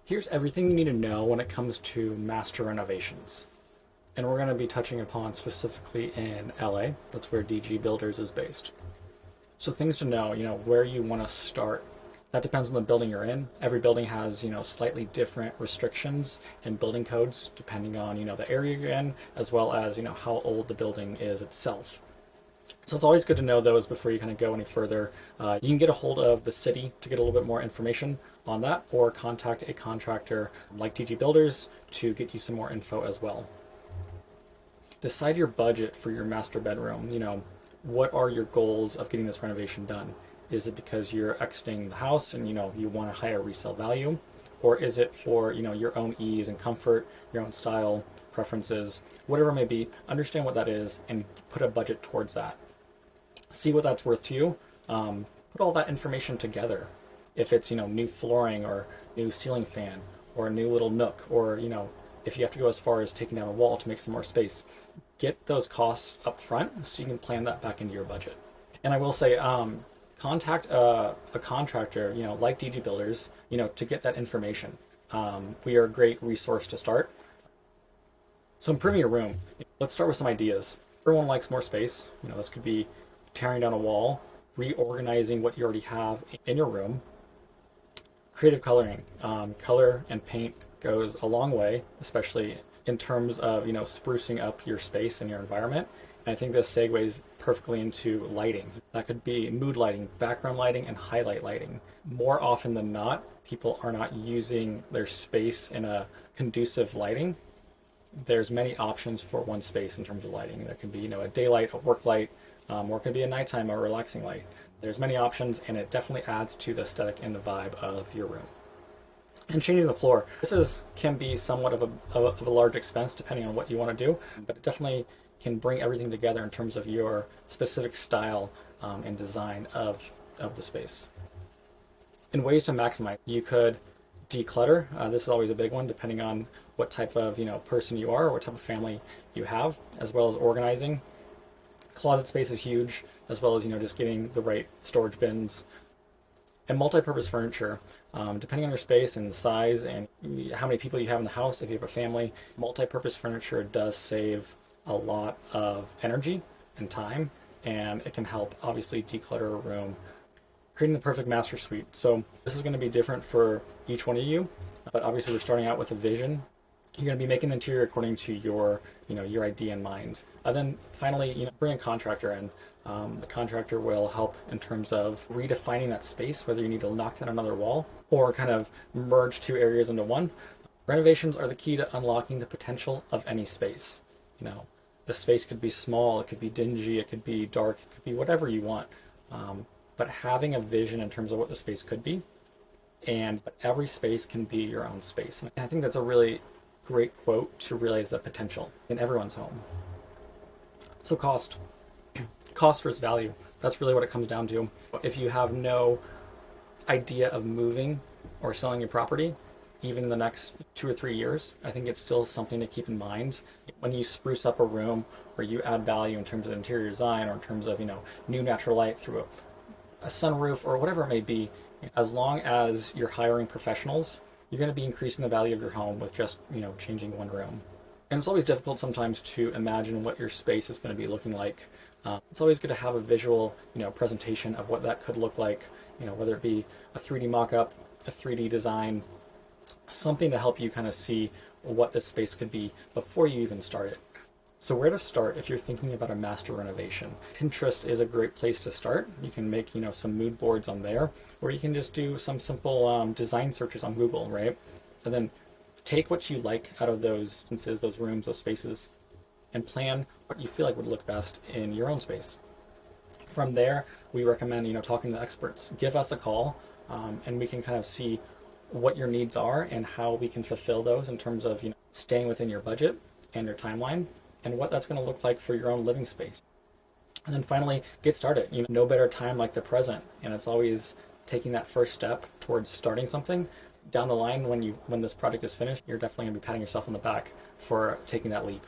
Here's everything you need to know when it comes to master renovations. And we're going to be touching upon specifically in LA. That's where DG Builders is based. So things to know, where you want to start. That depends on the building you're in. Every building has, slightly different restrictions and building codes depending on, the area you're in, as well as, how old the building is itself. So it's always good to know those before you kind of go any further. You can get a hold of the city to get a little bit more information on that, or contact a contractor like DG Builders to get you some more info as well. Decide your budget for your master bedroom. What are your goals of getting this renovation done? Is it because you're exiting the house and you want a higher resale value? Or is it for your own ease and comfort, your own style, preferences, whatever it may be? Understand what that is and put a budget towards that. See what that's worth to you. Put all that information together. If it's new flooring or new ceiling fan or a new little nook, or if you have to go as far as taking down a wall to make some more space, get those costs up front so you can plan that back into your budget. And I will say, contact a contractor, like DG Builders, to get that information. We are a great resource to start. So improving your room. Let's start with some ideas. Everyone likes more space. This could be tearing down a wall, reorganizing what you already have in your room. Creative coloring. Color and paint goes a long way, especially in terms of, sprucing up your space and your environment. And I think this segues perfectly into lighting. That could be mood lighting, background lighting, and highlight lighting. More often than not, people are not using their space in a conducive lighting. There's many options for one space in terms of lighting. There can be, a daylight, a work light, or it can be a nighttime or relaxing light. There's many options, and it definitely adds to the aesthetic and the vibe of your room. And changing the floor. This can be somewhat of a large expense depending on what you want to do, but it definitely can bring everything together in terms of your specific style and design of the space. In ways to maximize, you could declutter. This is always a big one depending on what type of person you are or what type of family you have, as well as organizing. Closet space is huge, as well as just getting the right storage bins. And multi-purpose furniture, depending on your space and the size and how many people you have in the house. If you have a family, multi-purpose furniture does save a lot of energy and time, and it can help obviously declutter a room. Creating the perfect master suite. So this is going to be different for each one of you, but obviously we're starting out with a vision. You're going to be making the interior according to your idea in mind. And then finally, bring a contractor in. The contractor will help in terms of redefining that space, whether you need to knock down another wall or kind of merge two areas into one. Renovations are the key to unlocking the potential of any space. The space could be small, it could be dingy, it could be dark, it could be whatever you want. But having a vision in terms of what the space could be, and every space can be your own space. And I think that's a really great quote to realize the potential in everyone's home. So cost versus value. That's really what it comes down to. If you have no idea of moving or selling your property, even in the next 2 or 3 years, I think it's still something to keep in mind. When you spruce up a room or you add value in terms of interior design or in terms of, new natural light through a sunroof or whatever it may be, as long as you're hiring professionals, you're going to be increasing the value of your home with just, changing one room. And it's always difficult sometimes to imagine what your space is going to be looking like. It's always good to have a visual, presentation of what that could look like, whether it be a 3D mock-up, a 3D design, something to help you kind of see what this space could be before you even start it. So where to start if you're thinking about a master renovation? Pinterest is a great place to start. You can make, some mood boards on there, or you can just do some simple design searches on Google, right? And then take what you like out of those instances, those rooms, those spaces, and plan what you feel like would look best in your own space. From there, we recommend, talking to experts. Give us a call, and we can kind of see what your needs are and how we can fulfill those in terms of, staying within your budget and your timeline, and what that's going to look like for your own living space. And then finally, get started. No better time like the present, and it's always taking that first step towards starting something. Down the line, when this project is finished, you're definitely going to be patting yourself on the back for taking that leap.